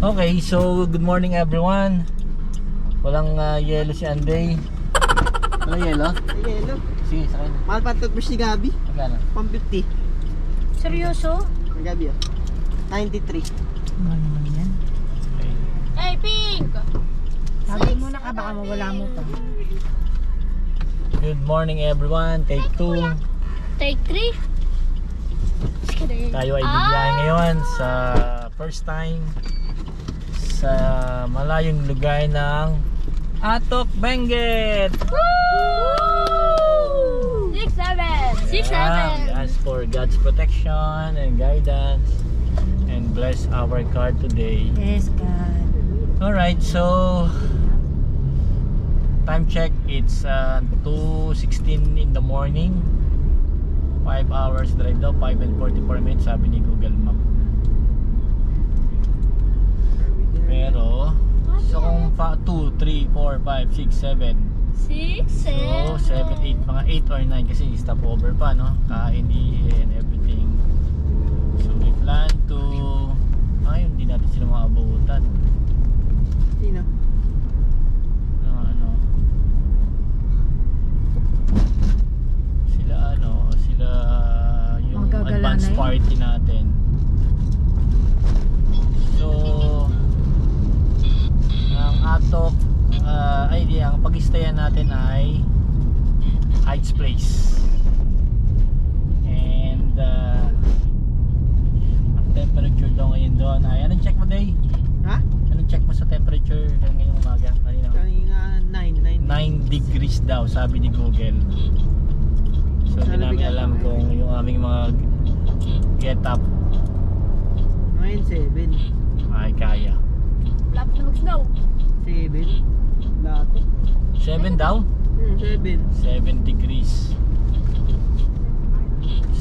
Okay, so good morning everyone. Walang yelo si Anday. Walang yelo? Ay, yelo. Sige, sakay na. Mahal pa toothbrush ni Gabi. Magkano? Pang 50. Seryoso? Ni Gabi, oh. 93. Ano naman yan? Okay. Hey, Pink! Sabi mo na ka, baka mawala mo pa. Good morning everyone. Take 2. Take 3. Tayo ay bibiyahe ngayon sa first time sa malayong lugar ng Atok, Benguet. 6-7! 6-7! We ask for God's protection and guidance and bless our car today. Yes, God. Alright, so time check, it's 2:16 in the morning. 5 hours drive daw, 5 and 44 minutes sabi ni Google Map. Pero so kung 2, 3, 4, 5, 6, 7 so 7, 8, mga 8 or 9 kasi stopover pa, no? Kain, and everything. So we plan to hindi natin sila maabutan. Sino? Sila yung Magagalanay. advance party natin. So ang Atok ang pag-stayan natin ay Heights Place. And ang temperature daw ngayon doon ay anong check mo, Day? Ha? Anong check mo sa temperature ngayong umaga? Kanina 9 9 degrees daw sabi ni Google. So hindi namin alam kung yung aming mga get up Ngayon 7. ay kaya. Lap na mag-snow. 7. Lato. 7 daw? 7. 7 degrees.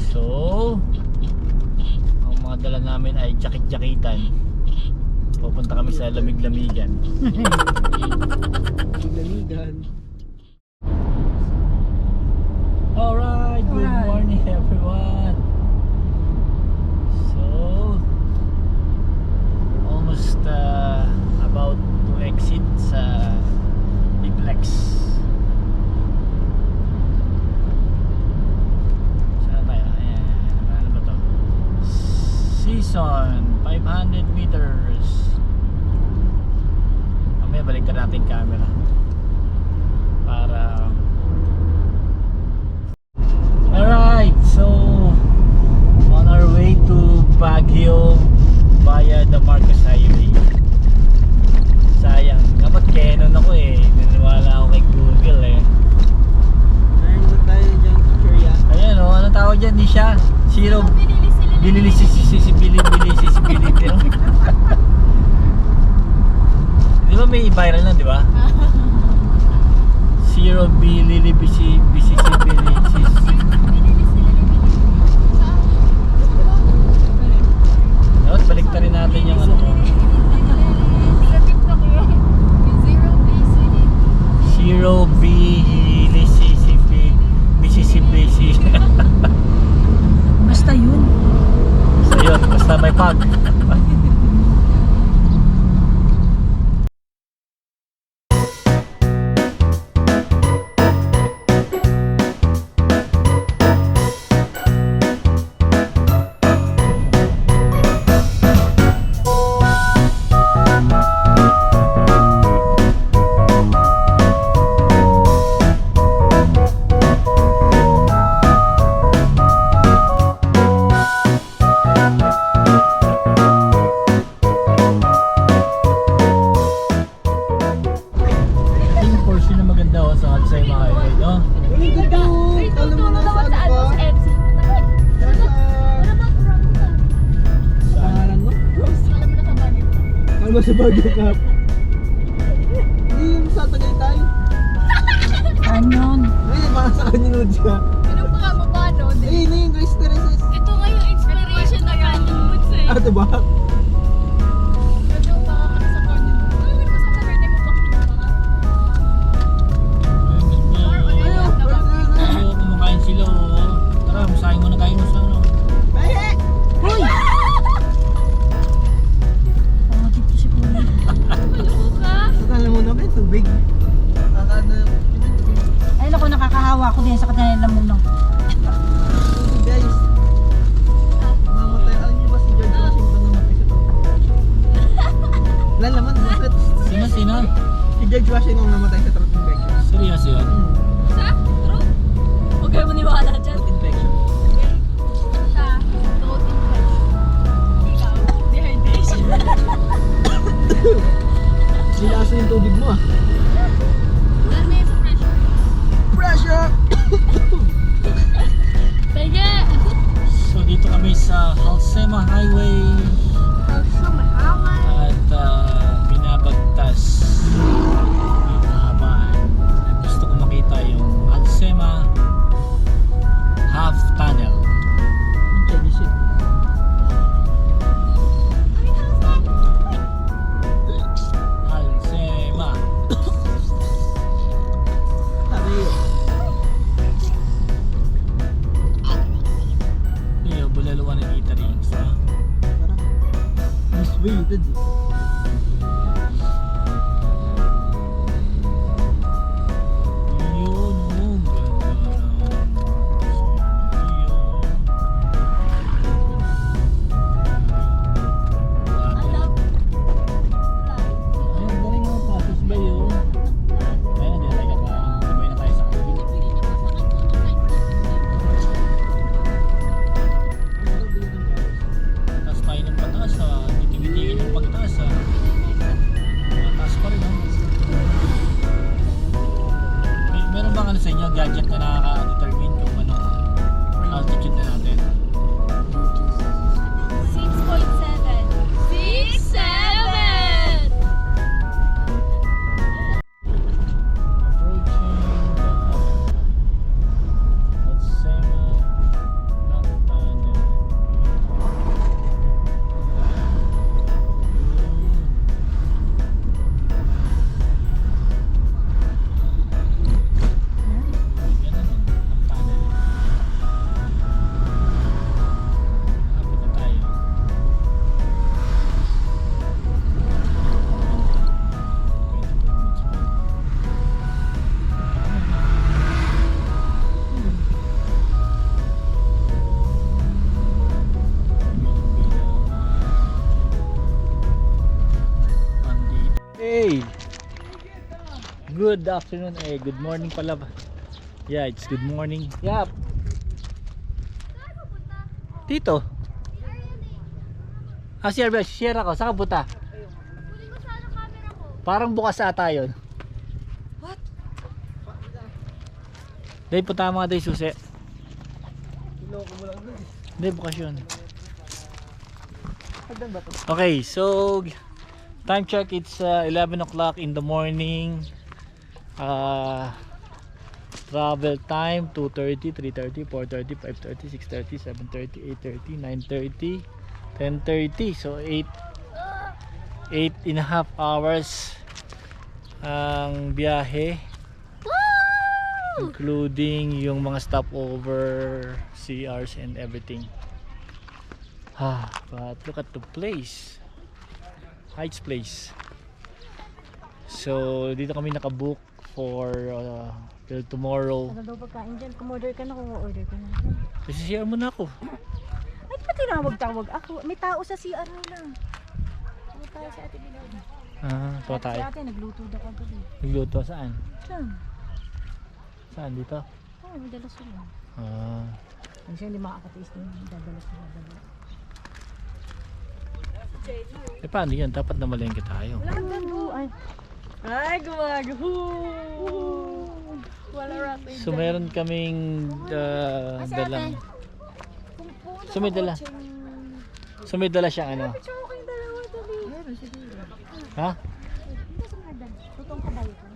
So ang mga dala namin ay jakit-jakitan. Pupunta kami sa lamig-lamigan. Maglamigan. Alright, good morning everyone. So almost about to exit sa Biplex. Saan tayo? Ayan, ano ba to? Season 500 meters. Mamaya balik natin yung camera para alright, so on our way to Baguio via the Marcos Highway. Sayang, dapat Canon ako eh. Naniwala ako kay Google eh. Ngayon mo tayo dyan sa Korea. Ayan o, ano tawag dyan? Di siya? Zero Bilili Di ba may viral na, di ba? Zero Bilili Dapat baliktarin natin yung ano ko. Sa TikTok yun. Zero Mississippi. Basta yun. So yun, basta may pag. Sa Baguio Cup. Hindi yung sa Tagaytay. Canyon. Ay, baka sa kaninod ka. Anong pakamukha no? Ay, na yung Grace Tereses. Ito nga yung inspiration na Canyon Woods eh. Ah, diba? Ito baka kami sa Canyon Woods. Ano ba sa birthday mo pa? Kumakain sila oh. Tara, masahin mo na tayo sa ano. Ay, Hoy! Dito si George Washington namatay sa throat infection. Seryoso yun? Sa? True? Huwag kayo maniwala dyan. Throat infection. Sa throat infection. Ikaw, dehydration. Nilasa yung tubig mo ah. Dahil may sa pressure. Pressure! Pege! So dito kami sa Halsema Highway Also, mahawan. at binabagtas yung kahabaan. At gusto ko makita yung Halsema Half Tunnel. Chinese yun. Halsema. Sabi yun. Iyo, bulaluan ng eatery. So, Parang misweighted eh. yun, oh, Alam. ayun, galing mo, pasos ba yun? Ayun, hindi na tayo katawa. Sabay na tayo sa akin. Pinipili niya pa sa akin kung ano type Taas tayo ng pataas ah. Titibitigin yung pagtaas ah. Mataas pa rin ah. Meron bang ano sa inyo, gadget na nakaka-determine kung anong altitude na natin? 6.7. 6.7! Approaching the Halsema Half Tunnel. Yan na nun, Half Tunnel. Lapit na tayo. Hey! Good afternoon. Eh, good morning pala ba? Yeah, it's good morning. Yap. Dito. Si Arbel, share ako. Saan ka punta? Kunin ko sana camera ko. Parang bukas ata yun. What? Dahil punta mga day susi. Kiloko mo lang dun eh. Hindi, bukas yun. Hagdan ba to? Okay, so time check, it's 11 o'clock in the morning. Travel time 2:30, 3:30, 4:30, 5:30, 6:30, 7:30, 8:30, 9:30, 10:30. So 8.5 hours ang biyahe, including yung mga stopover, CRs and everything. But look at the place, Heights Place. So dito kami nakabook for till tomorrow. Ano daw pagkain dyan? Kumorder ka na kung order ka na. Kasi share mo na ako. Ay, di ba tinawag-tawag ako? May tao sa CR nila. May tao sa Ate Bilal. Ito Si tayo. ate, nagluto daw kagabi. Nagluto saan? Saan? Saan dito? Ay, may dala sila. Ah, Siya hindi makakatiis din. Dadala sila. paano yan? Dapat na malengke tayo. Ay. Ay, gumago. Wala rapid. So meron kaming dalang. So may dala. So may dala siyang ano? Ha?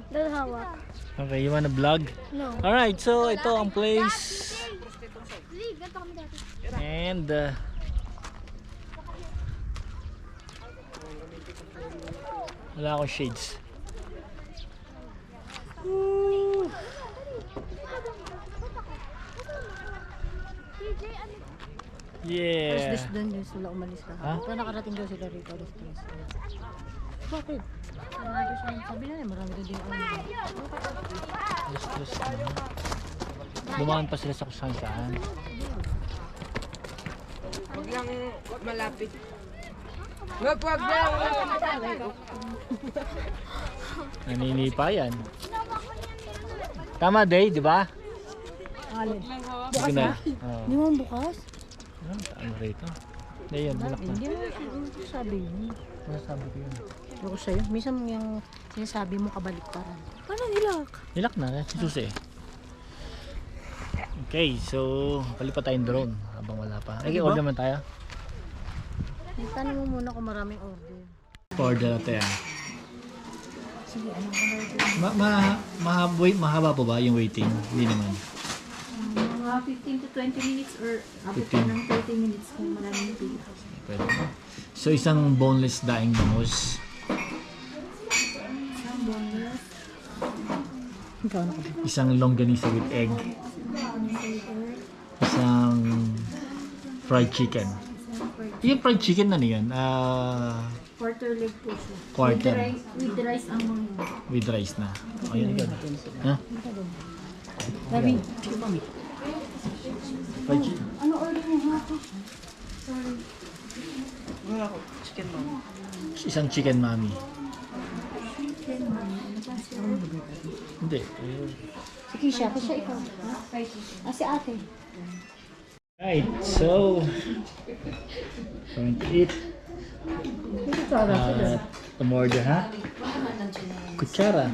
Dalhawa. Okay, you wanna vlog? No. Alright, so ito ang place. Lee, ganito kami dati. And wala akong shades. TJ, ano? Alas Yeah. dos doon yung sila umalis ka. Ha? Pero nakarating daw sila rito. Alas dos. Bakit? Sabi na marami daw din ang Alas-dos na. Dumaan pa sila sa kung saan. Huwag lang malapit. Wag lang. Naninipa yan. Tama, Day, di ba? Alin? Bukas na. Oo. Hindi mo bukas? Ano rito? Day, yan, bulak na. Hindi mo sabi yun. Ano sabi ko yun? Ako sa'yo, minsan yung sinasabi mo kabalik parang. Paano nilak? Nilak na, si Susi. Okay, so palipat tayong drone habang wala pa. Okay, order naman tayo. Tanong mo muna kung maraming order. Order natin. Sige, anong order? Mahaba po ba yung waiting? Hindi naman. Mga 15 to 20 minutes or abot 15. ng 30 minutes kung maraming pila. Pwede. So isang boneless daing bangus. Isang boneless. Ikaw na ka. Isang longganisa with egg. Isang fried chicken. Yung fried chicken na niyan, Quarter leg po siya. quarter With the rice ang mga. with rice na. Ayun, ikaw. Ha? Labi. Fried chicken. Ano order mo ha? Sorry. Wala ako. Chicken mami. Isang chicken mami. Chicken man. Ano pa siya? Hindi. Si Kisha ikaw. Si ate. Right, so going to eat. Umorder ha? Kutsara.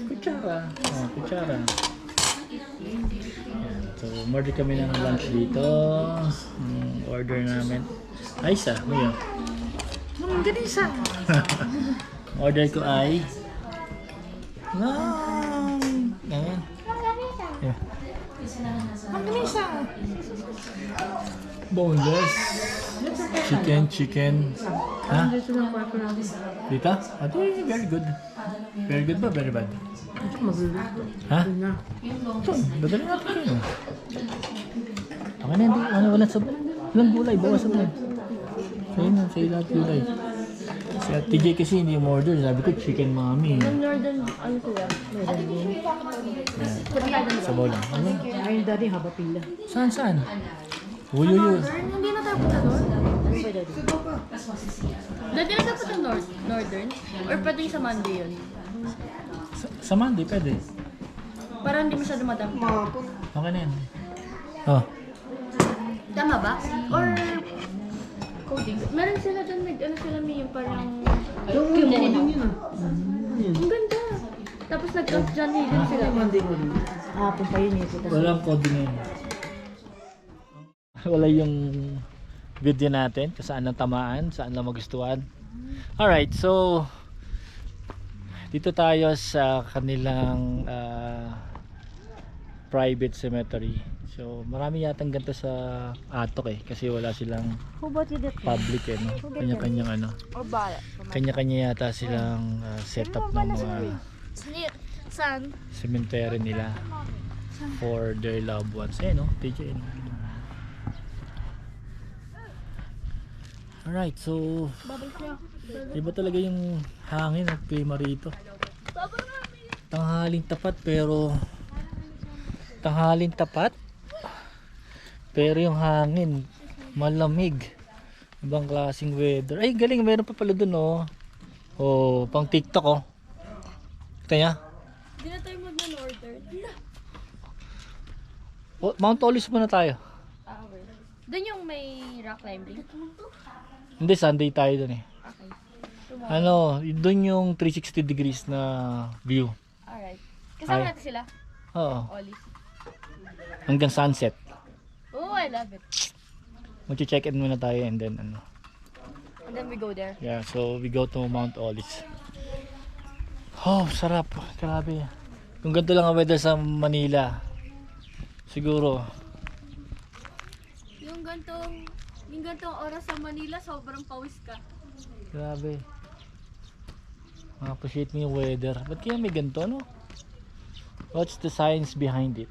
Kutsara. Oh, kutsara. Yan. So, umorder kami ng lunch dito. Order namin. Ay, isa. Ngayon. Ganisa. Order ko ay Ayan. Yeah. Boneless. Chicken. Ha? Dito? Ate, very good. Very good ba? Very bad? Ha? Ito, dadali natin kayo. Okay na, hindi. Walang gulay. Bawasan lang. Sa'yo na, sa'yo lahat gulay. Si Ate J kasi hindi mo order. Sabi ko, chicken mami. Northern, ano sila? Northern din. Sabaw lang. Ano? Ayun daddy, haba pila. Saan? Uy. Hindi na tayo punta doon? Ano ba daddy? Dati na tayo punta Northern? Or pwede sa Monday yun? Sa Monday, pwede. Para hindi masyado madami. Okay na yan. Oh. Tama ba? Or coding? Meron sila doon, ano sila may yung parang Yung coding yun ah. ang ganda. Tapos nag-John Hayden sila. Monday mo rin. Hapon pa yun eh. Walang coding yan. Wala yung video natin kung saan ang tamaan, saan lang magustuhan. Alright, so dito tayo sa kanilang private cemetery. So marami yatang ganito sa Atok kasi wala silang Who bought you that? public no? Kanya-kanyang Or bala? kanya-kanya yata silang setup ng mga San? cemetery nila for their loved ones. No? TJ. Alright, so iba talaga yung hangin at klima rito. Tanghaling tapat pero yung hangin malamig. Ibang klaseng weather. Ay galing, meron pa pala dun oh, pang TikTok oh. Kita niya? Hindi na tayo mag-order. Oh, Mount Olive muna tayo. Okay. Doon yung may rock climbing. Hindi, Sunday tayo dun eh. Okay. Dun yung 360 degrees na view. Alright. Kasama Ay. natin sila. Oo. Olive. Hanggang sunset. Oh, I love it. Mag-check in muna tayo and then And then we go there. yeah, so we go to Mount Olive. Oh, sarap. Grabe. Kung ganito lang ang weather sa Manila, siguro Yung gantong oras sa Manila, sobrang pawis ka. grabe. Ma-appreciate mo yung weather. Ba't kaya may ganito, no? What's the science behind it?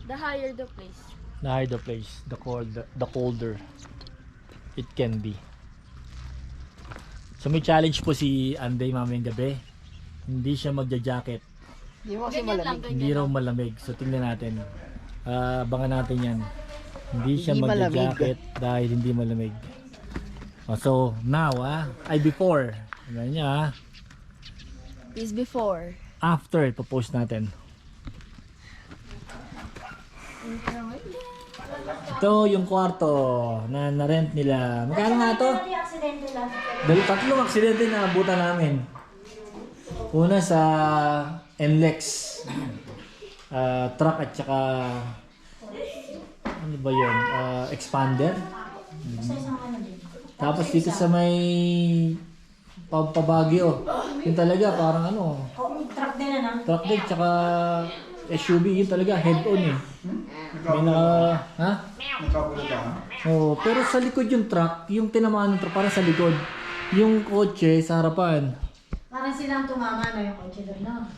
The higher the place. The higher the place, the colder it can be. So may challenge po si Anday mamayang gabi. Hindi siya magja-jacket. Hindi mo kasi Ganyan lang, malamig. Hindi raw malamig. So tingnan natin. Abangan natin yan. Hindi siya Hindi malamig. magja-jacket dahil hindi malamig. So now before Ganyan niya ha. This before. After, ipopost natin. Ito yung kwarto na na-rent nila. Magkano nga to? Tatlong aksidente na abutan namin. Una sa NLEX. Truck at saka ano ba yun? Expander. Tapos dito sa may Pabagyo. Yun talaga parang ano. Truck din na. Truck din tsaka SUV. Yun talaga head on eh. May ha? Oo, pero sa likod yung truck, yung tinamaan ng truck para sa likod. Yung kotse sa harapan. Parang silang tumama na yung kotse doon, no?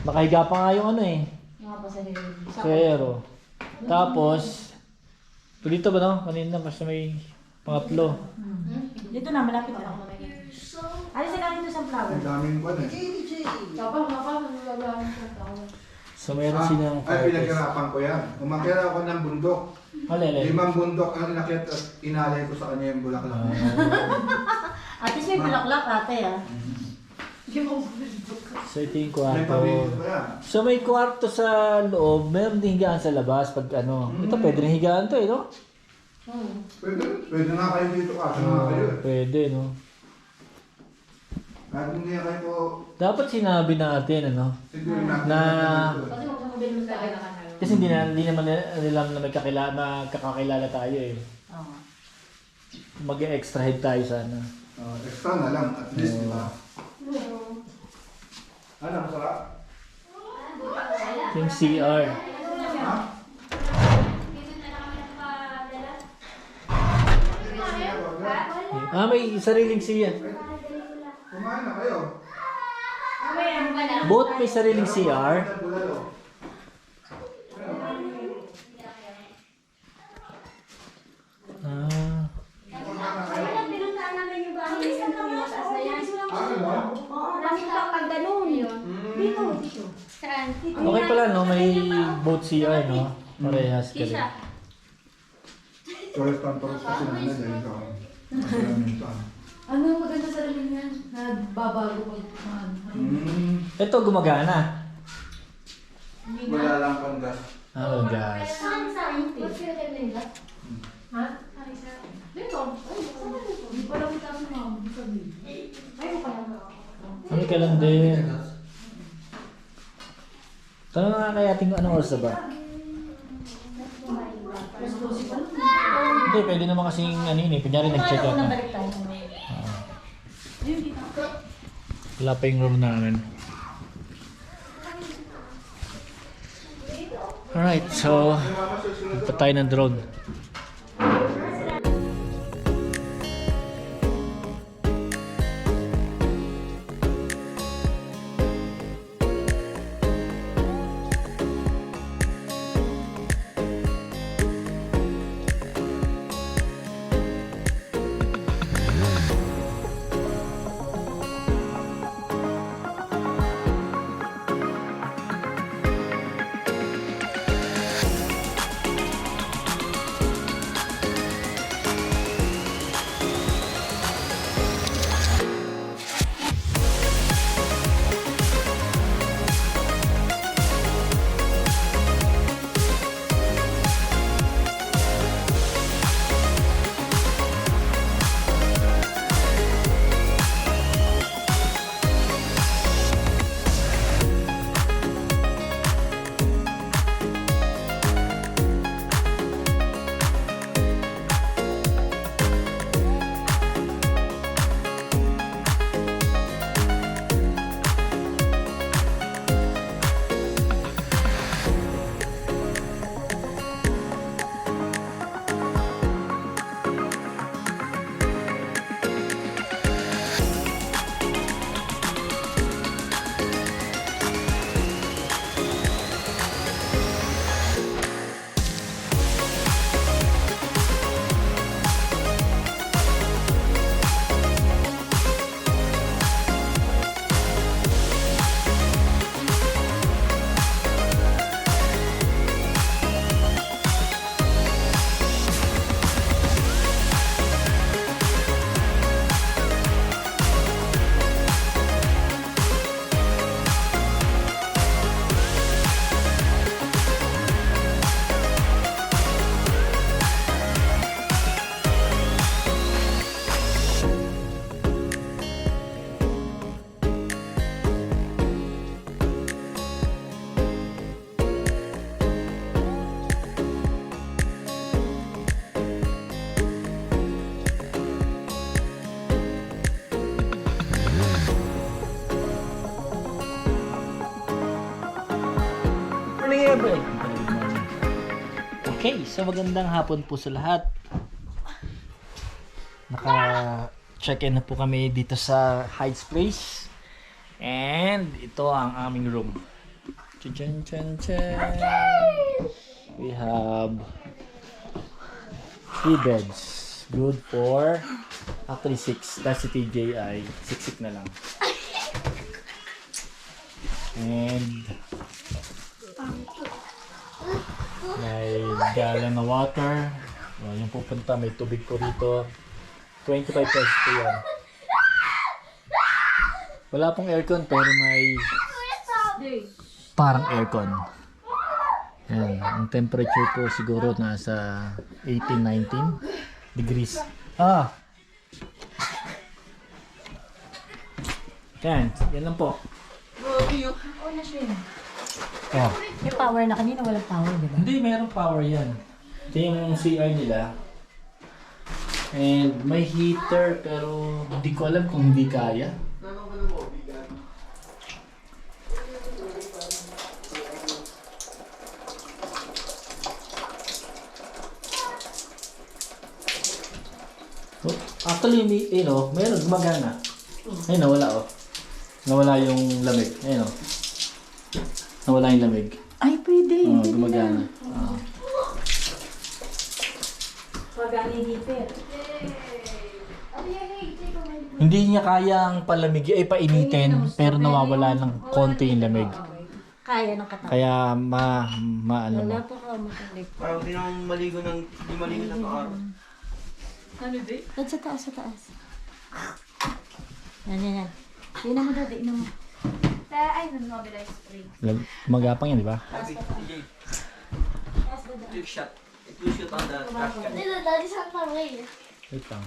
Nakahiga pa nga yung ano eh. Mga pasahero. Pero, tapos, dito ba no? Kanina basta may pangatlo. Dito na, malapit na. Alis na natin doon sa flower. Ang daming kwan eh. So mayroon silang Ay, pinaghirapan ko yan. Umakyat ako ng bundok. Alele. 5 bundok ang inakyat at inalay ko sa kanya yung bulaklak. At least may bulaklak ate ah. So ito yung May kwarto. pamilya ko yan. So may kwarto sa loob, meron din higaan sa labas pag ano. Ito pwede rin higaan to eh, no? Pwede nga kayo dito kasi nga kayo eh. Pwede, no? Kahit hindi kayo po, Dapat sinabi natin, ano? siguro natin Na- dito. Kasi hindi naman nila na magkakakilala tayo eh. Oo. Mag-extra head tayo sana. Extra na lang, at least, di ba? Ano, masarap? Yung CR. Ha? May sariling CR. Kumain na kayo. Both may sariling CR. Bulalo. Ah, Saan? okay pala no, may both CR no. Parehas ka rin. Toros kasi namin dahil ito. Ano ang maganda sa rin yan? Nagbabago pag Ito gumagana. Wala lang pang gas. Oh, gas. Ha? Dito. Hindi pa lang kita sa mama. Hindi sabihin. Ano ka lang din. Tanong nga kaya ating anong oras na ba? Hindi, pwede naman kasing ano yun eh. Kunyari nag-check out na. Balik tayo. Wala pa yung room namin. Alright, so punta tayo ng drone. Okay, so magandang hapon po sa lahat. Naka-check-in na po kami dito sa Heights Place. And ito ang aming room. Chan chan chan. We have 3 beds. Good for actually 6. Tapos si TJ ay siksik na lang. And may gallon na water. Yung pupunta, may tubig po rito. 25 pesos po yan. Wala pong aircon pero may parang aircon. Yan. Ang temperature po siguro nasa 18-19 degrees. Yan. Yan lang po. Oh. May power na kanina, walang power, di ba? Hindi, mayroong power yan. Ito yung CR nila. And may heater pero hindi ko alam kung hindi kaya. Actually, meron gumagana. Ayun, nawala oh. Nawala yung lamig. Ayun oh. Nawala yung lamig. Ay, pwede. Gumagana. Magana yung heater. Hindi niya kayang palamigin, painitin, pero nawawala ng konti yung lamig. Kaya ng katawan. Kaya ano mo. Wala pa ka matalik. Parang hindi naman maligo ng araw. Dad, sa taas, sa taas. Yan. Inan mo, Dad, inan mo. Ay, nanobilize spray. Magapang yan, di ba? Two shot. Two shot on the trash can. Dito, dali sa way. Wait lang.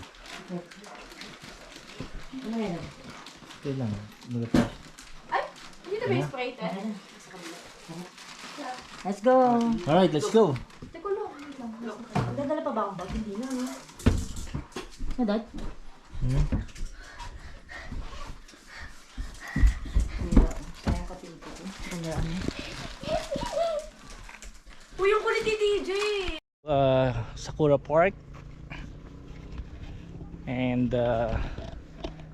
Ano yan? Wait lang. Magapang. Ay, dito ba yung spray, te? Let's go. Alright, let's go. Teko, look. Dadala pa ba akong bag? Hindi na, no? Ano, Dad? Kaya ko tinto. Uy, yung kulit ni DJ! Sakura Park. And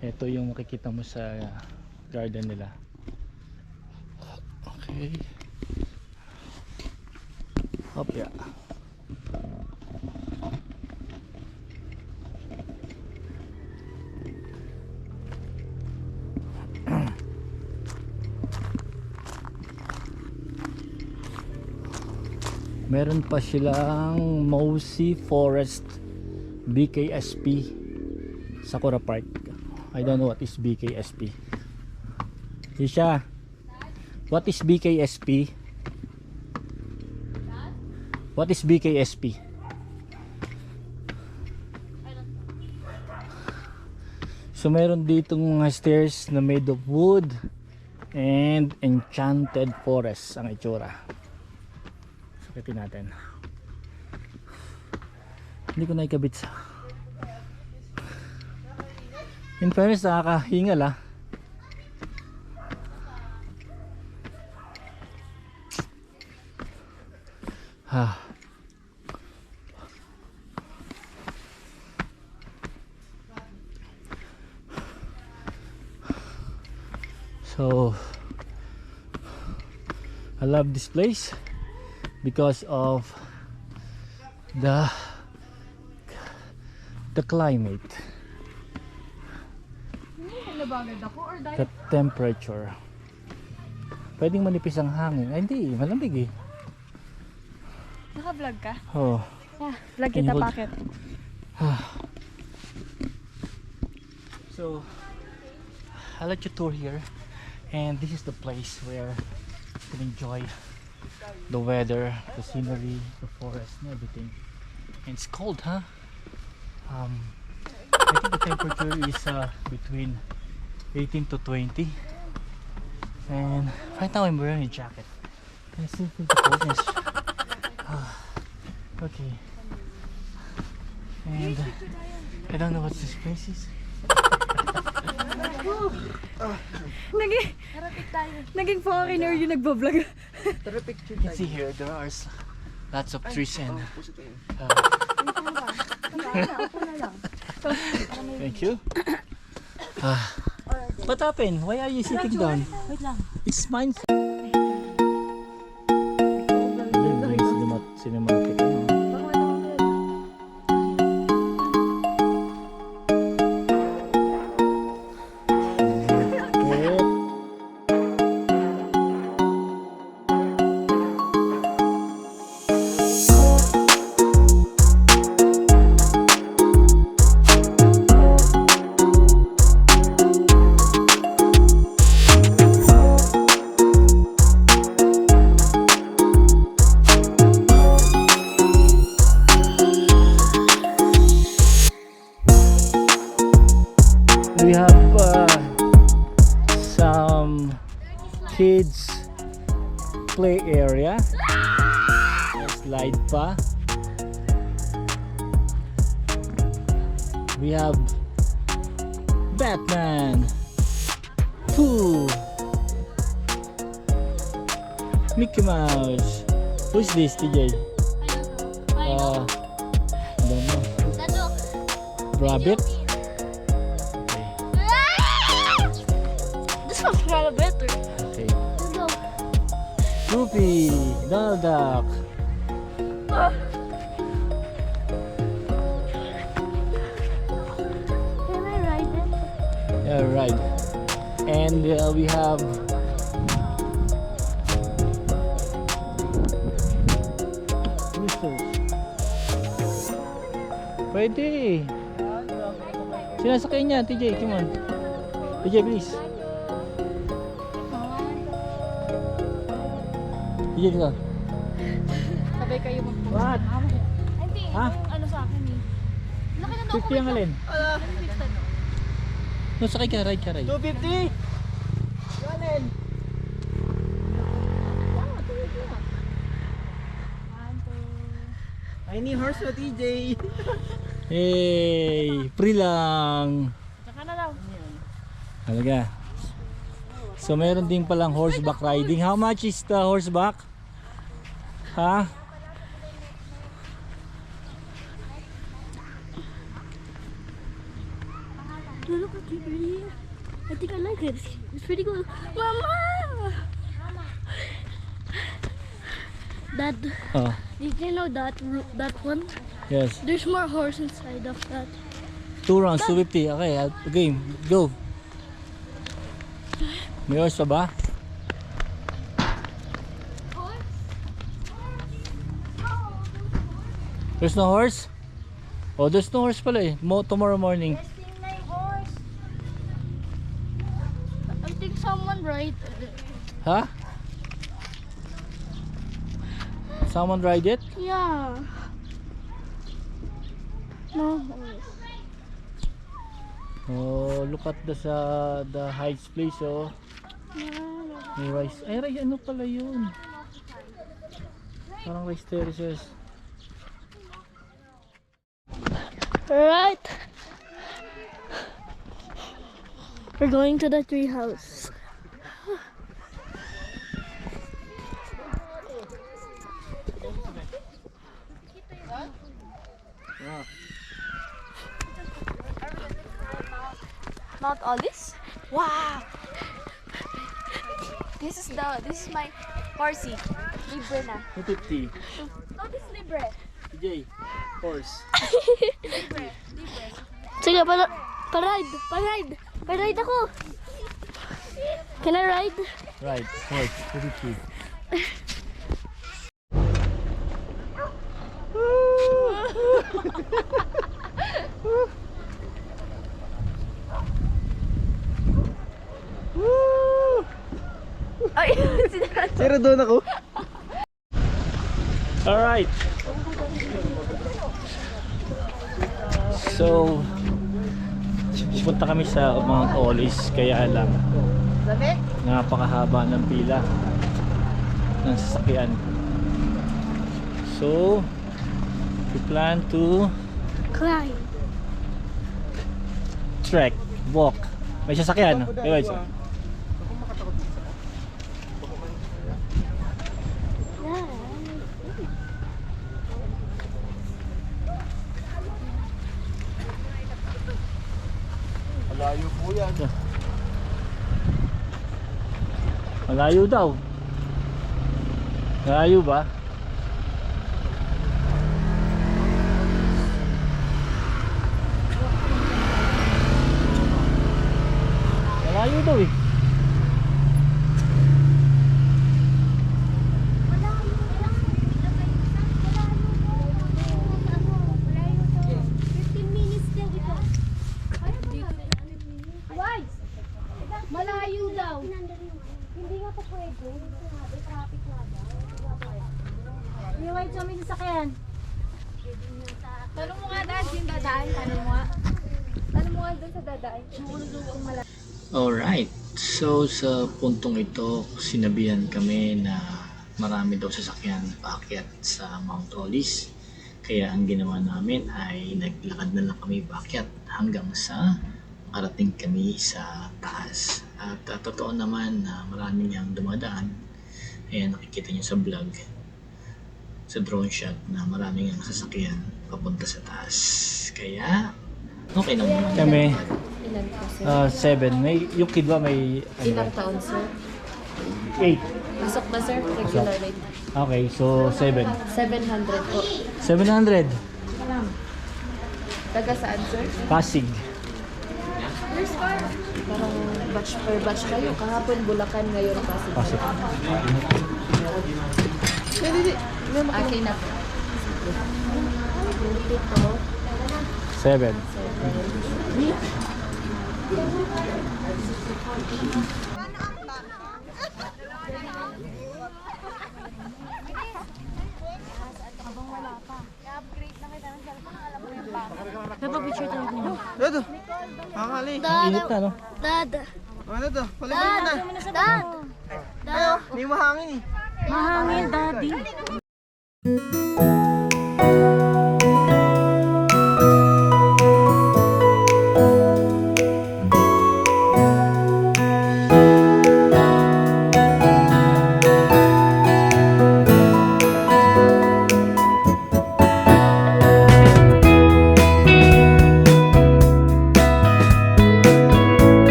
ito yung makikita mo sa garden nila. Okay. Hop, yeah. Meron pa silang Mosi Forest BKSP Sakura Park. I don't know what is BKSP. Isha, what is BKSP? What is BKSP? So meron ditong mga stairs na made of wood and enchanted forest ang itsura. Sakitin natin. Hindi ko na ikabit sa... In fairness, nakakahingal So I love this place because of the climate, the temperature. Pwedeng manipis ang hangin. Ay, hindi, malamig eh. Naka-vlog ka? Oh. Vlog kita, bakit? So I'll let you tour here, and this is the place where you can enjoy the weather, the scenery, the forest, and everything. And it's cold, huh? I think the temperature is between 18 to 20, and right now I'm wearing a jacket. I still feel the coldness. Okay. And I don't know what this place is. Naging foreigner yung nagbablog. You can see here there are Lots of trees and thank you. What happened? Why are you sitting down? Wait lang. It's mine. Cinematic. We have some kids play area. Slide pa. We have Batman. Pooh. Mickey Mouse. Who's this, TJ? I don't know. Rabbit. This one's kind of better. Okay. No. Goofy, Donald Duck. Can I ride it? Yeah, right. And we have whistles. Pwede. Sinasakay niya, TJ, come on. TJ, please. TJ, dito. Sabay kayo magpunta. What? Hindi, Ha? ano sa akin eh. Laki na 50 ang alin? No, sakay ka, ride ka, ride. 250! I need horse na TJ. Hey, free lang. Saka na daw. Talaga. So meron din palang horseback riding. How much is the horseback? Ha? Look at it really. I think I like it. It's pretty cool. Mama! Dad, Oh, did you know that one? yes. There's more horse inside of that. 2 rounds, 250. Okay, game. Go. May horse pa ba? There's no horse? Oh, there's no horse pala eh. Tomorrow morning. I think someone ride. Ha? Someone ride it? Yeah. No. Oh, look at the heights place, oh. May rice. Ay, rice, ano pala yun? Parang rice terraces. Alright. We're going to the tree house. Mount Olis? Wow! This is my horsey. Libre na. 250. No, this is libre. TJ, horse. Libre. Libre. Sige, pa-ride ako. Can I ride? Right, horse, 250. Ay, Pero doon ako. Alright. So, pupunta kami sa Mount Olis, kaya lang napakahaba ng pila ng sasakyan. So, we plan to Climb. trek, walk. May sasakyan. Wait. Malayo po yan. Malayo daw. Malayo ba? Malayo daw eh. Malayo daw. Hindi nga pa pwede. Traffic nga daw. Yung white sa amin sasakyan. Tanong mo nga dad, yung dadaan. Tanong mo nga. Tanong mo nga doon sa dadaan. Kung malayo. Alright, so sa puntong ito, sinabihan kami na marami daw sasakyan paakyat sa Mount Olis. Kaya ang ginawa namin ay naglakad na lang kami paakyat hanggang sa makarating kami sa taas. At totoo naman na marami niyang dumadaan. Ayan, nakikita niyo sa vlog, sa drone shot, na maraming ang sasakyan papunta sa taas. Kaya okay lang naman kami. Ilan po, sir? 7. May, yung kid ba may... Ilang taon, sir? 8. Pasok na, sir. Regular rate. Okay, so 7. 700 po. 700. Taga saan, sir? Pasig. Where's far? Parang batch per batch kayo. Kahapon Bulacan, ngayon Pasig. Pasig. Okay na po. Dito. 7. Napapicture tayo dun. Dado. Kakali. Init na, no? Ano to? Palagay mo na. Ayo, hindi mahangin eh. Mahangin, daddy.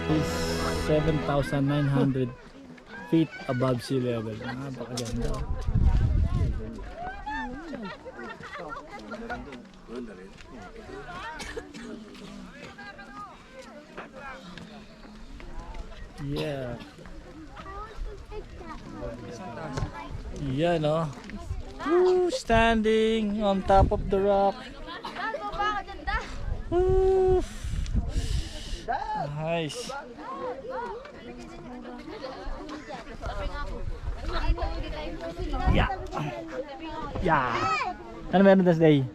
Is 7,900 feet above sea level. Napakaganda. Yeah. Yeah, no? Woo, standing on top of the rock. Woo. Nice. Yeah. Yeah. Ano meron this day?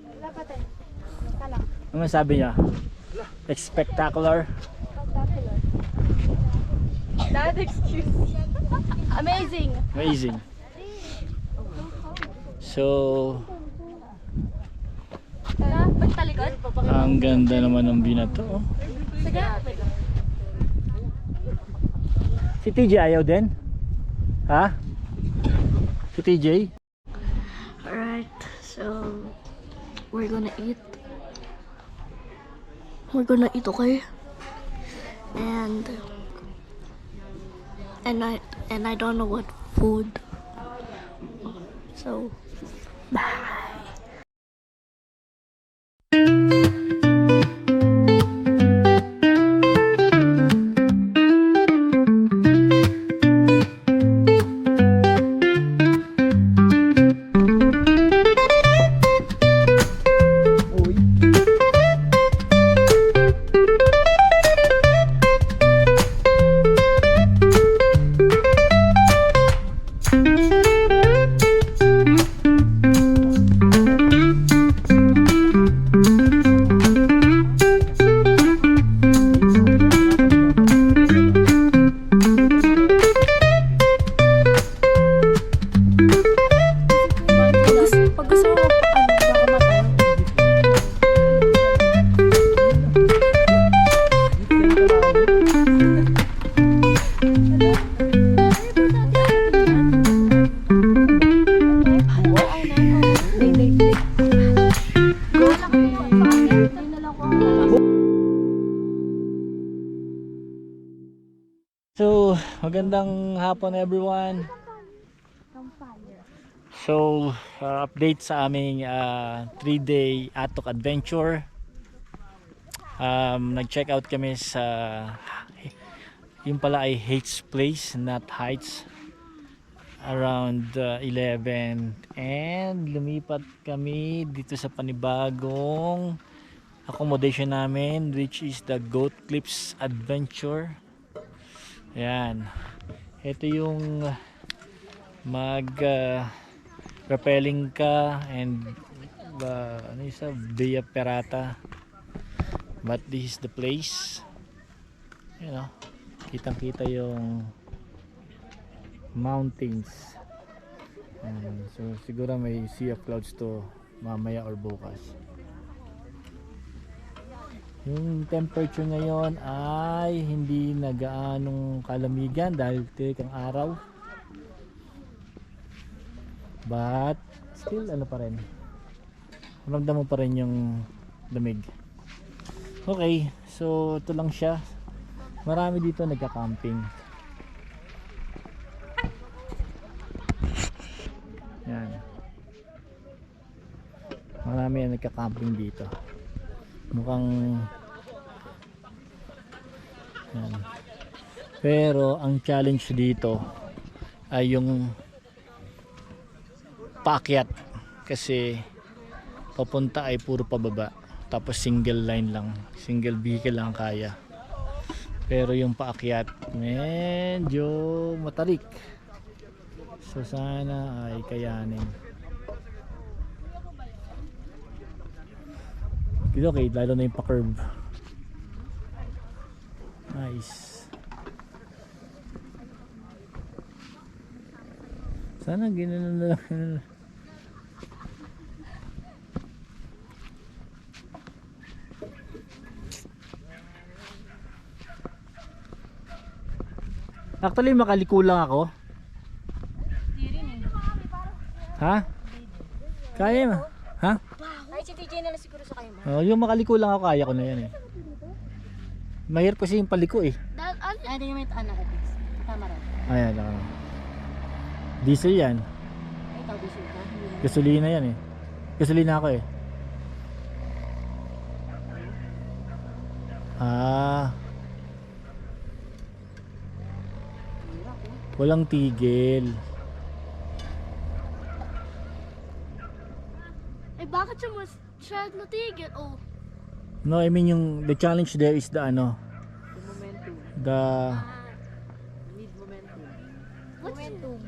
Ano sabi niya? Spectacular. That excuse. Amazing. Amazing. So, Pagtalikod? ang ganda naman ng view na to. Oh. Sige. Si TJ ayaw din? Ha? Si TJ? Alright, so we're gonna eat. We're gonna eat, okay? And I don't know what food. So bye. Pag gusto mo, baka matayo. So, magandang hapon everyone. So, update sa aming 3-day Atok adventure. Nag-check out kami sa yung pala ay Heights Place, not Heights, around 11, and lumipat kami dito sa panibagong accommodation namin, which is the Goat Cliffs Adventure. Ayan, ito yung rappelling ka and ano isa, Via Ferrata, but this is the place. You know, kitang kita yung mountains. So siguro may sea of clouds to mamaya or bukas. Yung temperature ngayon ay hindi na gaanong kalamigan dahil tirik ang araw, but still ano pa rin, ramdam mo pa rin yung lamig. Okay, so ito lang siya. Marami dito nagka-camping. Yan, marami ang nagka-camping dito. Mukhang yan. Pero ang challenge dito ay yung paakyat, kasi papunta ay puro pababa, tapos single line lang, single vehicle lang kaya. Pero yung paakyat medyo matarik, so sana ay kayanin. Okay, lalo na yung pa-curve. Nice. Sana ginanon na lang. Actually makaliko lang ako. Ha? Kaya mo? Ha? Ay, si TJ na lang siguro sa kayo mo. Oh, yung makaliko lang ako, kaya ko na yan eh. Mahirap kasi yung paliko eh. Ay, hindi may anak at least. Tama rin. Ayan, diesel yan. Ay, ikaw busy ka. Gasolina yan eh. Gasolina ako eh. Walang tigil. Eh bakit siya natigil? Oh. No, I mean yung the challenge there is the ano, the Momentum.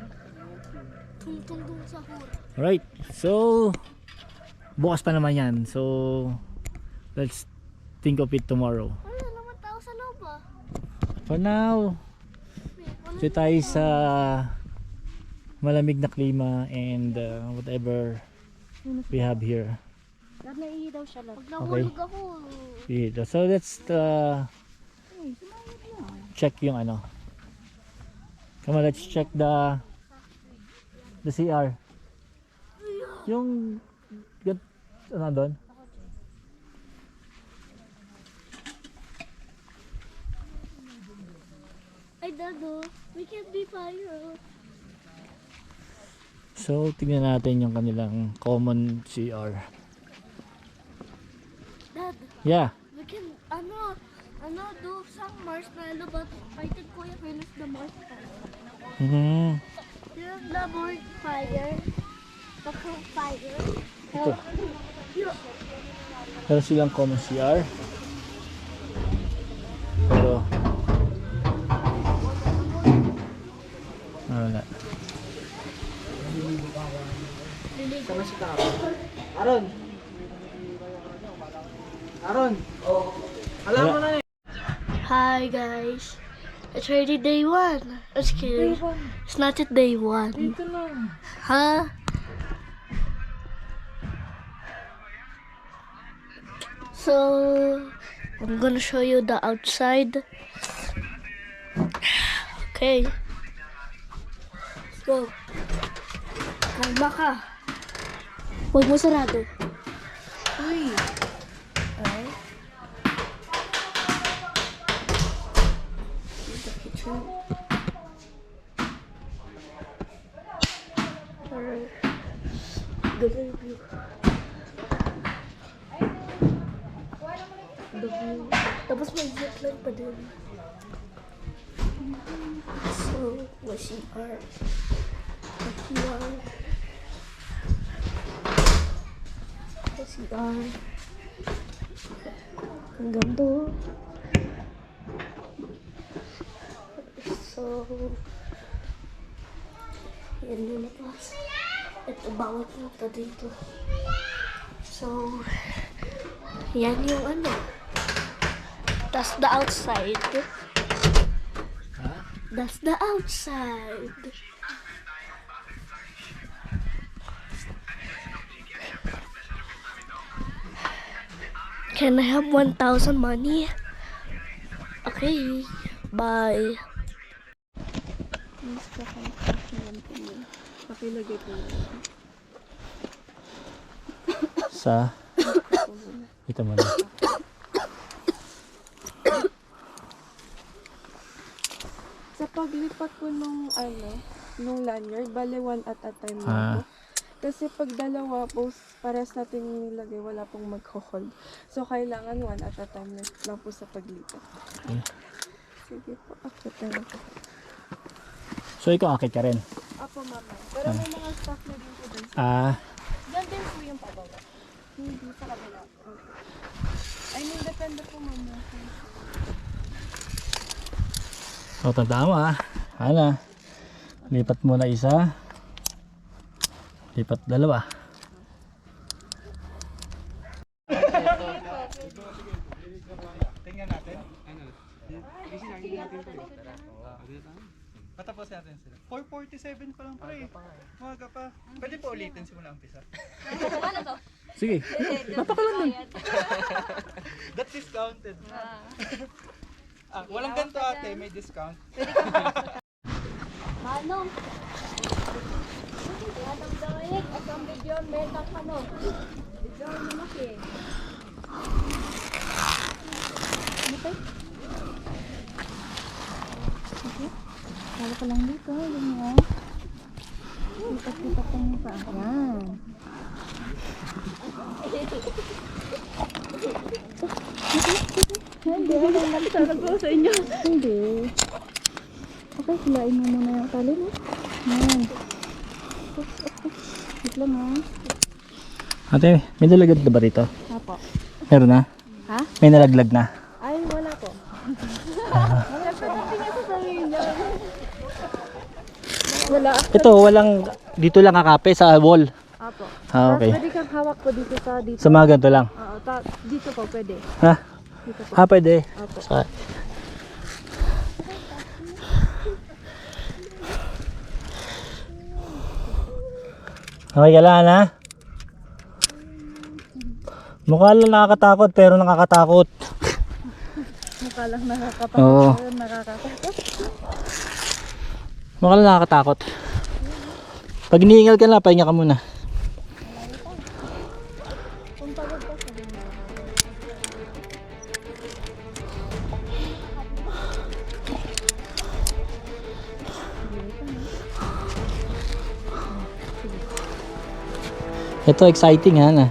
Tung sa hura. right. So bukas pa naman yan. So let's think of it tomorrow. Wala naman tao sa loob ah. For now, dito tayo sa malamig na klima and whatever we have here. Dad, naiihi daw siya lang. Pag nahulog ako. Yeah, so let's check yung ano. Come on, let's check the CR. Yung ano doon? Ay, Dado, we can't be fire. So tingnan natin yung kanilang common CR. Dad, Yeah. we can, do some marshmallow, but I think Kuya finished the marshmallow. Mhm. You have the board fire. The fire. Ito. Pero silang common CR. Pero wala. Aaron! Aaron! Alam mo na eh! Hi guys, it's already day 1. Just kidding. It's not yet day 1. Dito lang! Huh? So, I'm gonna show you the outside. Okay. Let's go. Kalma ka. Huwag mo sarado. Uy. Alright. Here's the kitchen. Alright. Good view. The view. Tapos may zipline pa din. So, may CR. May CR. May CR. Hanggang doon. So, yan yung labas. Ito, bawat na ito dito. So, yan yung ano. That's the outside. That's the outside. Can I have 1,000 money? Okay. Bye. Pakilagay po. Sa ito mo na. Sa paglipat ko nung lanyard, bale one at a time na Ah. po. Kasi pag dalawa po, pares natin nilagay, wala pong mag-hold. So, kailangan one at a time lang po sa paglipat. Okay. Sige po, akit na po. So ikaw akit ka rin. Apo, mama. Pero may mga staff na din po dun. Diyan din po yung pababa. Hindi sa kabila. Okay. I mean, depende po, mama. So tandaan mo Ana. Lipat muna isa. Lipat dalawa. Tingnan natin. Ano? Gising natin ito. Patapos natin sila. 4:47 pa lang pre. Umaga pa. Pwede pa ulitin simula umpisa. Sige. Napakalan nun. That's discounted. Walang ganito ate, may discount. Manong. Manong Doig. At ang video, metang ano. Video na maki. Kala ko lang dito. Yun nga. Kita-kita ko mukha. Yan. Hindi. Sarap ko sa inyo. Hindi. Okay, hilain mo muna yung tali mo. Yan. Wait lang Ate, may nalaglag na ba dito? Apo. Meron na? Ha? May nalaglag na? Ay, wala po. Wala pa natin yung sasabihin niya. Wala. Ito, walang dito lang kakape sa wall. Apo. Okay. Pwede kang hawak po dito sa dito. Sa mga ganito lang. Oo, Dito po, pwede. Ha? Dito po. Ah, pwede. Opo. Sa... Okay ka lang, ha? Mukha lang nakakatakot pero nakakatakot. Mukha lang nakakatakot. Oo. Nakakatakot. Mukha lang nakakatakot. Pag iniingal ka na, pahinga ka muna. Ito exciting ha na.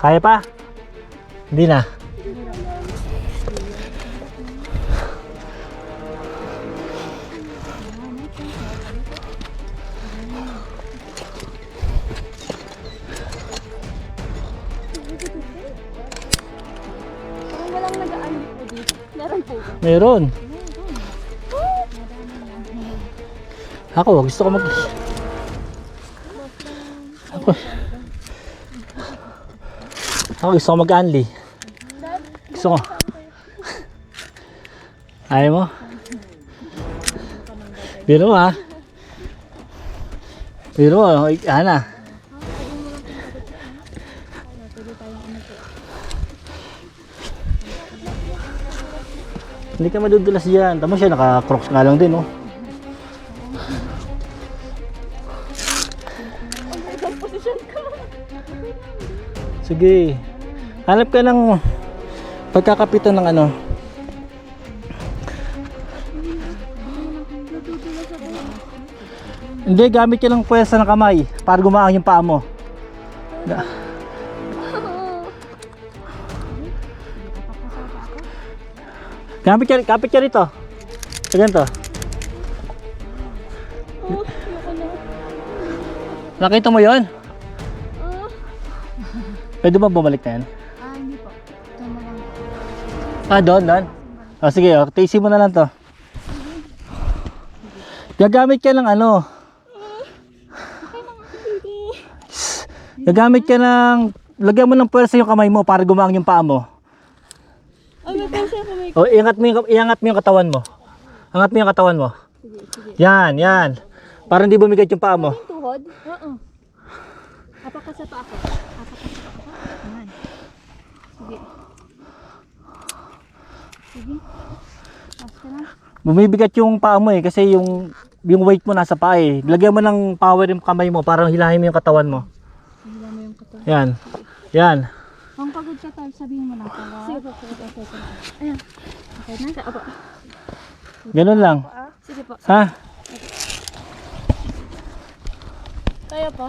Kaya pa? Hindi na. Parang walang nag-aano po dito. Meron po ba? Meron. Ako gusto ko mag Ako gusto ko mag-unli. Gusto ko. Ayaw mo? Biro mo ha. Biro mo. Ana. Hindi ka madudulas dyan. Tama siya, naka-crocs nga lang din oh. Sige. Hanap ka ng pagkakapitan ng ano. Hindi, gamit ka ng pwersa ng kamay para gumaan yung paa mo. Kapit ka rito. Sa ganito. Nakita mo yon? Pwede ba bumalik na yan? Hindi po. Ito na lang. Ah, doon. Oh, sige, taste mo na lang to. Gagamit ka ng ano. Gagamit ka ng, lagyan mo ng pwersa yung kamay mo para gumaan yung paa mo. Ay, may pensa ko may... O, iangat mo yung katawan mo. Angat mo yung katawan mo. Yan. Para hindi bumigat yung paa mo. Tuhod? Oo. Apakas sa paa ko. Yan. Sige. Sige. Pas ka na. Bumibigat yung paa mo kasi yung weight mo nasa paa eh. Lagyan mo ng power yung kamay mo para hilahin mo yung katawan mo. Hila mo yung katawan. Yan. Kung pagod ka tayo, sabihin mo lang. Sige po. Ayan. Okay na? Opo. Ganun lang. Sige po. Ha? Kaya po.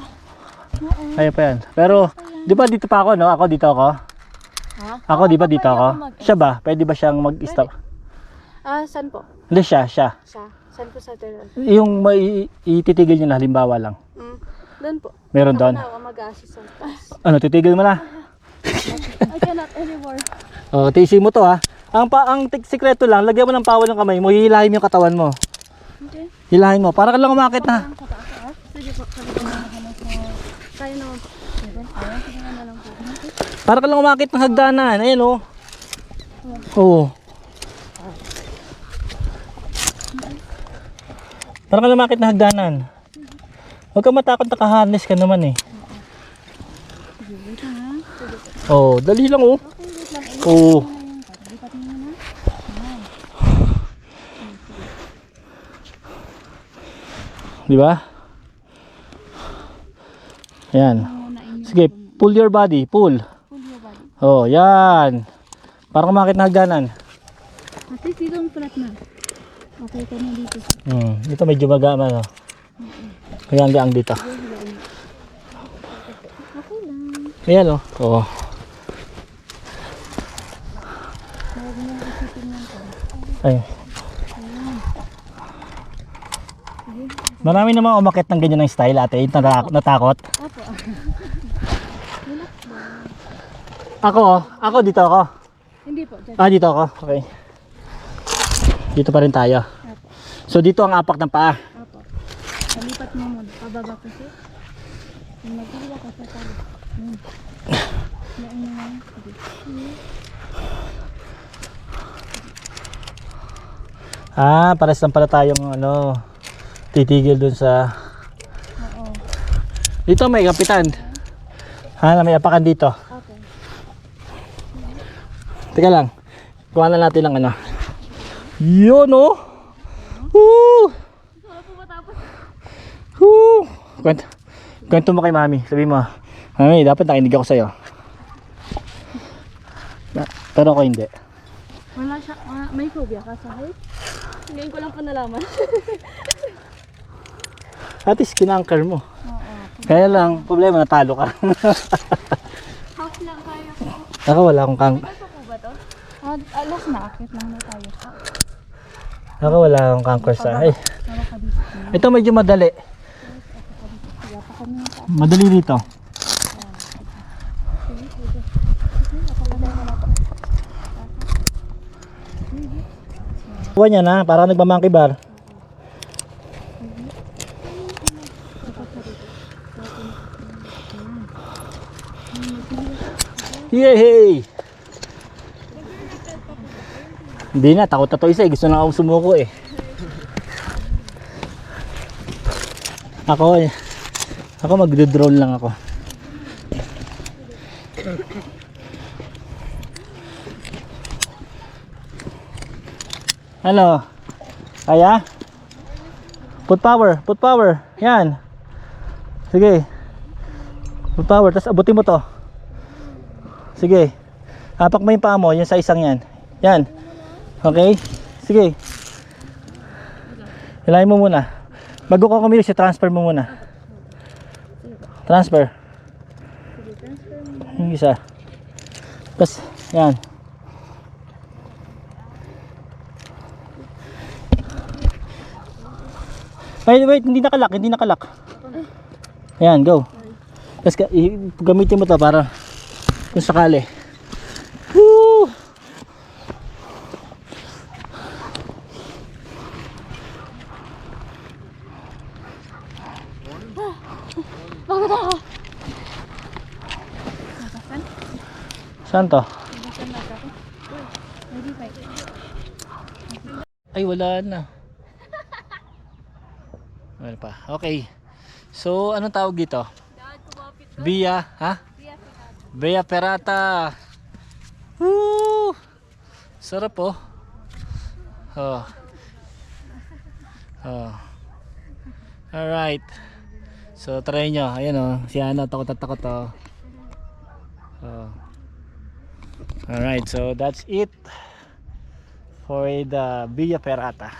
Kaya pa yan. Pero, di ba dito pa ako, no? Ako dito ako. Ha? Ako, di ba dito ako? Siya ba? Pwede ba siyang mag-stop? Saan po? Hindi siya. Siya. Saan po sa terrace? Yung ititigil niyo na, halimbawa lang. Doon po. Meron doon. Ako mag-assist sa taas. Ano, titigil mo na? I cannot anymore. O, tiisin mo to ha. Ang sikreto lang, lagyan mo ng power ng kamay mo, hihilahin mo yung katawan mo. Okay. Hilahin mo, para ka lang umakit na. Sige po. Sabi ko na kaya naman po. Sige na lang po. Para ka lang umakit ng hagdanan. Ayan o. Oo. Para ka lang umakit ng hagdanan. Huwag ka matakot, naka-harness ka naman eh. Oh, dali lang oh. Oh. Di ba? Ayan. Sige, pull your body, pull. Oh, yan. Para kumakit na hagdanan. Ate, dito ang flat na. Okay ka na dito. Dito medyo magama no. Hanggang dito. Okay lang. Ayan oh. Oo. Ay. Marami namang umakit ng ganyan ng style ate, natakot. Ako dito ako. Hindi po. Dito ako. Okay. Dito pa rin tayo. So dito ang apak ng paa. Apo. Palipat mo muna. Pababa kasi. Kung magkila kasi. Pares lang pala tayong ano, titigil dun sa... Dito may kapitan. May apakan dito. Okay. Teka lang. Kuha na natin ang ano. Yun oh! Woo! Woo! Kwento mo kay mami. Sabi mo, mami, dapat nakinig ako sa'yo. Pero ako hindi. Wala siya, may phobia ka sa height? Ngayon ko lang po nalaman. At least kinanker mo. Kaya lang, problema natalo ka. Half lang kaya ko. Ako wala akong kang... Ito po ba to? Alas na, akit lang na tayo. Ako wala akong kanker sa... Ay, Wala ka dito. ito medyo madali. Wala pa kami. Madali dito. Kuha niya na, para nagmamangki bar. Yay! Hindi na, takot na to isa eh. Gusto na akong sumuko eh. Ako magdo-drone lang ako. Ano? Kaya? Put power. Yan. Sige. Put power, tapos abutin mo to. Sige. Hapak mo yung paa mo, yung sa isang yan. Yan. Okay? Sige. Hilahin mo muna. Bago ka kumilos, transfer mo muna. Transfer. Yung isa. Tapos, yan. Wait, hindi nakalak. Ayan, go. Tapos gamitin mo to para kung sakali. Woo! Bakit ako? Saan to? Ay, wala na. Wala pa. Okay. So, anong tawag dito? Via, ha? Via Ferrata. Woo! Sarap oh. Oh. Alright. So, try nyo. Ayan oh. Si Ana, takot oh. Alright. So, that's it for the Via Ferrata.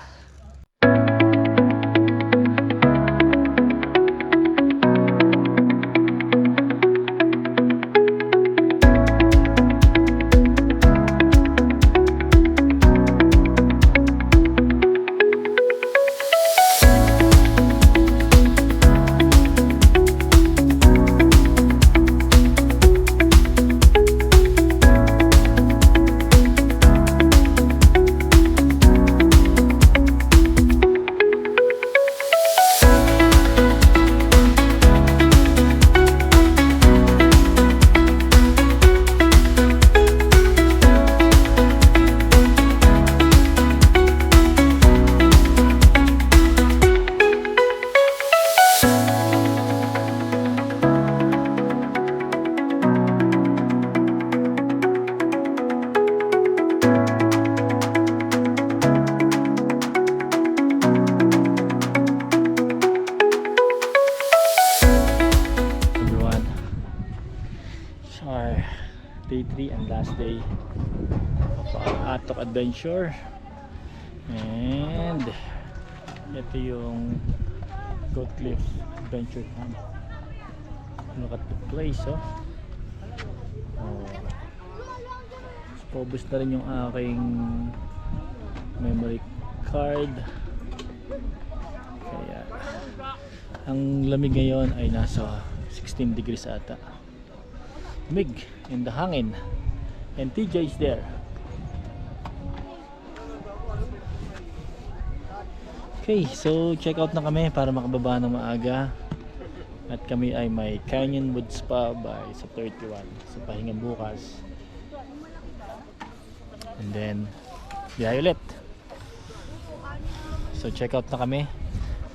Day 3 and last day of our Atok adventure, and ito yung Goat Cliff Adventure Camp. Look at the place oh. Paubos na rin yung aking memory card, kaya ang lamig ngayon ay nasa 16 degrees ata. Mig in the hangin, and TJ is there. Okay, so check out na kami para makababa ng maaga. At kami ay may Canyonwood Spa by sa 31. So pahinga bukas. And then biyahe ulit. So check out na kami.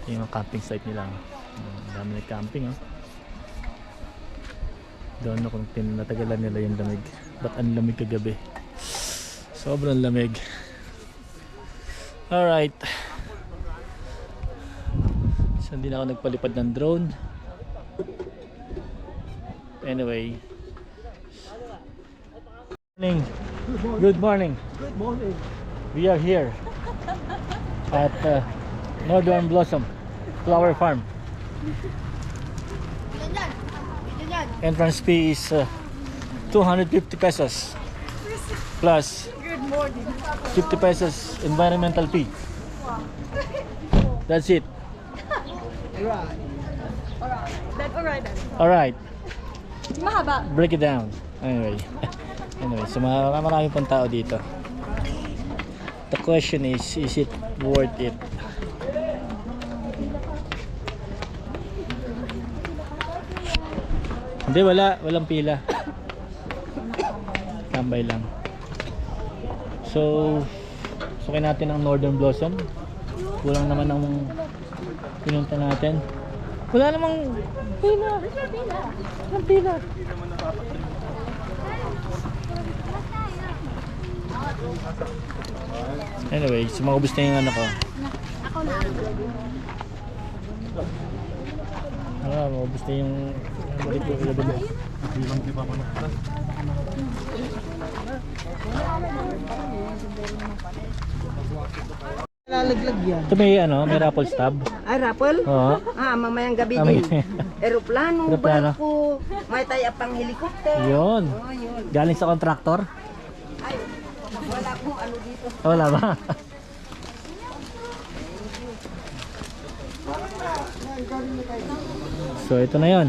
Ito yung camping site nila. Ang dami na camping, oh. Doon na kung tinatagalan nila yung lamig. Ba't ang lamig kagabi? Sobrang lamig. Alright. So hindi na ako nagpalipad ng drone. Anyway. Good morning. Good morning. We are here at Northern Blossom Flower Farm. Entrance fee is 250 pesos plus 50 pesos environmental fee. That's it. Alright. Mahaba. Break it down. Anyway. So marami pang tao dito. The question is it worth it? Hindi, walang pila. Tambay lang. So, sukin natin ang Northern Blossom. Kulang naman ang pinunta natin. Wala namang pila. Walang pila. Anyway, sumagubos na yung ano ko. Ako na. Maubos na yung balik ko ilabin mo. Lalaglag yan. Ito may may raffle stub. Ay, raffle? Oo. Mamayang gabi Kami. din. Aeroplano, Aeroplano. barko, may taya pang helicopter. Yun. Oh, yun. Galing sa kontraktor? Ay, wala kong ano dito. Wala ba? So ito na yun.